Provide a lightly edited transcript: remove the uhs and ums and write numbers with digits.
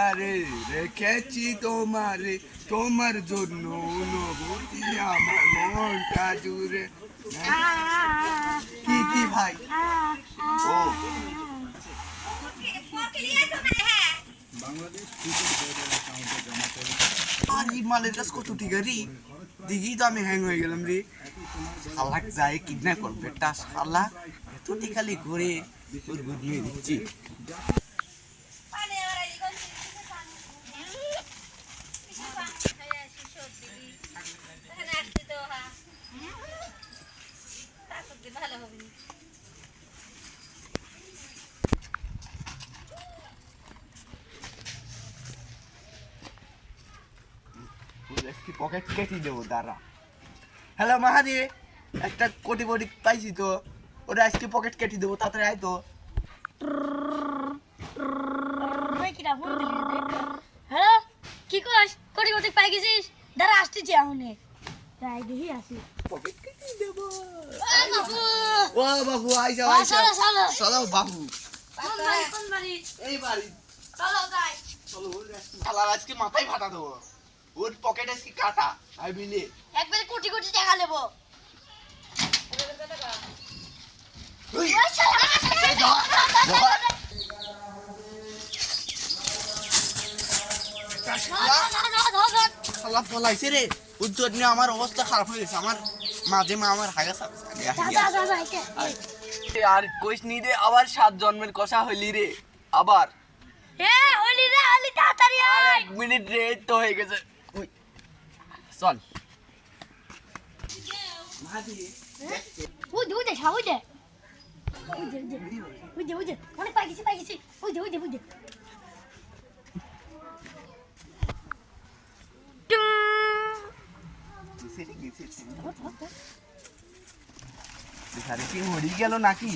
আরে রেখেছি তোমারে তোমার জন্য অনুভূতি আমার মনটা জুড়ে কি কি ভাই ও মালের কাজ কত টিকা রে দেখি তো আমি হ্যাং হয়ে গেলাম রে শালাক যায় কিডন্যাপ করবে একটা শালা এত টিকালি ঘুরে ওর গুড নিয়ে দিচ্ছি পকেট কেটে দেবো দাঁড়া হ্যালো মাহাদি একটা কোটি কোটি পাইছি তো ওটা আজকে পকেট কেটে দেবো তাড়াতাড়ি আয় তো হ্যালো কি কস কোটি কোটি পাই গেছিস দাঁড়া আসতেছি এখন তাই দেখি আসি পকেট কেটে দেবো বাবু ও বাবু আইসা আইসা চলো বাবু কোন বাড়ি এই বাড়ি চলো যাই চলো শালার আজকে মাথায় ফাটা দেবো ওর পকেট আজকে কাটা আই মিলে একবারে কোটি কোটি টাকা নেবো শালা পলাইছে রে উজ্জ্বল নিয়ে আমার অবস্থা খারাপ হয়ে গেছে আমার মাঝে মা আমার হাগা আর কইস নি রে আবার 7 জন্মের কষা হইলি রে আবার হলি রে হলি তাড়াতাড়ি আর 1 মিনিট রে তো হয়ে গেছে চল ওই দে ওই দে অনেক পাই গেছি ওই দে কি মরি গেল নাকি